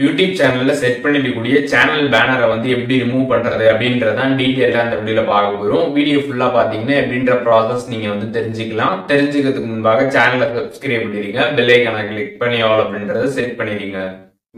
YouTube சேனல்ல set பண்ணிருக்கக்கூடிய channel பேனரை வந்து எப்படி ரிமூவ் பண்றது அப்படின்றதான் டீட்டெயிலாக அந்த வீடியோல பார்க்க போகிறோம். வீடியோ ஃபுல்லா பார்த்தீங்கன்னா எப்படின்ற ப்ராசஸ் நீங்க வந்து தெரிஞ்சுக்கலாம். தெரிஞ்சுக்கிறதுக்கு முன்பாக சேனலை சப்ஸ்கிரைப் பண்ணிடுங்க, பெல் ஐக்கானை கிளிக் பண்ணி ஆல் அப்படின்றத செட் பண்ணிடுங்க.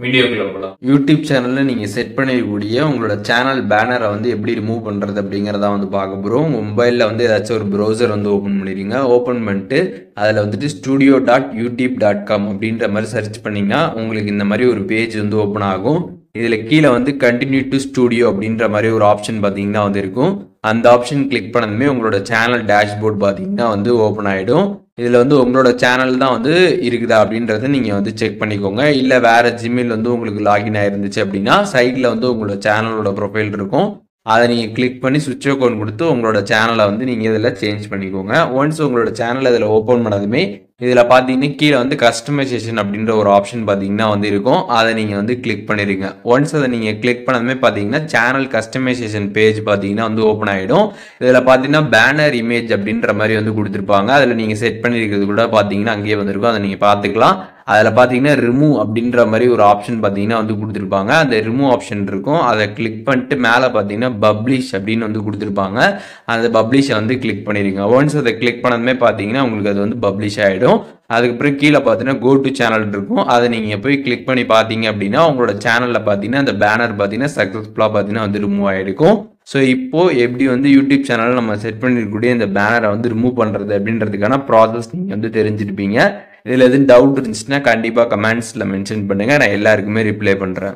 வீடியோக்குள்ள போகலாம். யூடியூப் சேனலில் நீங்கள் செட் பண்ணிருக்கக்கூடிய உங்களோட சேனல் பேனரை வந்து எப்படி ரிமூவ் பண்ணுறது அப்படிங்கிறத வந்து பார்க்க போகிறோம். உங்கள் மொபைலில் வந்து ஏதாச்சும் ஒரு ப்ரௌசர் வந்து ஓப்பன் பண்ணிடுங்க. ஓப்பன் பண்ணிட்டு அதில் வந்துட்டு studio.youtube.com அப்படின்ற மாதிரி சர்ச் பண்ணிங்கன்னா உங்களுக்கு இந்த மாதிரி ஒரு பேஜ் வந்து ஓப்பன் ஆகும். இதில் கீழே வந்து கண்டினியூ டு ஸ்டூடியோ அப்படின்ற மாதிரி ஒரு ஆப்ஷன் பார்த்தீங்கன்னா வந்து இருக்கும். அந்த ஆப்ஷன் கிளிக் பண்ணதுமே உங்களோட சேனல் டேஷ்போர்ட் பார்த்தீங்கன்னா வந்து ஓப்பன் ஆகிடும். இதில் வந்து உங்களோட சேனல் தான் வந்து இருக்குதா அப்படின்றத நீங்கள் வந்து செக் பண்ணிக்கோங்க. இல்லை வேறு ஜிமெயில் வந்து உங்களுக்கு லாகின் ஆயிருந்துச்சு அப்படின்னா சைடில் வந்து உங்களோட சேனலோட ப்ரொஃபைல் இருக்கும். அதை நீங்கள் கிளிக் பண்ணி சுவிட்ச் அக்கௌண்ட் கொடுத்து உங்களோட சேனலை வந்து நீங்கள் இதில் சேஞ்ச் பண்ணிக்கோங்க. ஒன்ஸ் உங்களோட சேனலை இதில் ஓப்பன் பண்ணதுமே இதில் பார்த்தீங்கன்னா கீழே வந்து கஸ்டமைசேஷன் அப்படின்ற ஒரு ஆப்ஷன் பார்த்தீங்கன்னா வந்து இருக்கும். அதை நீங்கள் வந்து கிளிக் பண்ணிடுங்க. ஒன்ஸ் அதை நீங்கள் கிளிக் பண்ணதுமே பார்த்தீங்கன்னா சேனல் கஸ்டமைசேஷன் பேஜ் பார்த்தீங்கன்னா வந்து ஓப்பன் ஆகிடும். இதில் பார்த்தீங்கன்னா பேனர் இமேஜ் அப்படின்ற மாதிரி வந்து கொடுத்துருப்பாங்க. அதில் நீங்கள் செட் பண்ணியிருக்கிறது கூட பார்த்தீங்கன்னா அங்கேயே வந்திருக்கும். அதை நீங்கள் பார்த்துக்கலாம். அதில் பார்த்தீங்கன்னா ரிமூவ் அப்படின்ற மாதிரி ஒரு ஆப்ஷன் பார்த்தீங்கன்னா வந்து கொடுத்துருப்பாங்க. அந்த ரிமூவ் ஆப்ஷன் இருக்கும். அதை கிளிக் பண்ணிட்டு மேலே பார்த்தீங்கன்னா பப்ளிஷ் அப்படின்னு வந்து கொடுத்துருப்பாங்க. அந்த பப்ளிஷை வந்து கிளிக் பண்ணிடுங்க. ஒன்ஸ் அதை கிளிக் பண்ணதுமே பார்த்தீங்கன்னா உங்களுக்கு அது வந்து பப்ளிஷ் ஆகிடும். அதுக்கப்புறம் கீழே பார்த்தீங்கன்னா கோ டு சேனல் இருக்கும். அதை நீங்கள் போய் கிளிக் பண்ணி பார்த்தீங்க அப்படின்னா உங்களோட சேனலில் பார்த்தீங்கன்னா அந்த பேனர் பார்த்தீங்கன்னா சக்ஸஸ்ஃபுல்லாக பார்த்தீங்கன்னா வந்து ரிமூவ் ஆகிருக்கும். ஸோ இப்போது எப்படி வந்து யூடியூப் சேனலில் நம்ம செட் பண்ணிருக்கக்கூடிய இந்த பேனரை வந்து ரிமூவ் பண்ணுறது அப்படின்றதுக்கான ப்ராசஸ் நீங்கள் வந்து தெரிஞ்சிருப்பீங்க. இதில் எதுவும் டவுட் இருந்துச்சுன்னா கண்டிப்பாக கமெண்ட்ஸில் மென்ஷன் பண்ணுங்கள். நான் எல்லாருக்குமே ரிப்ளை பண்ணுறேன்.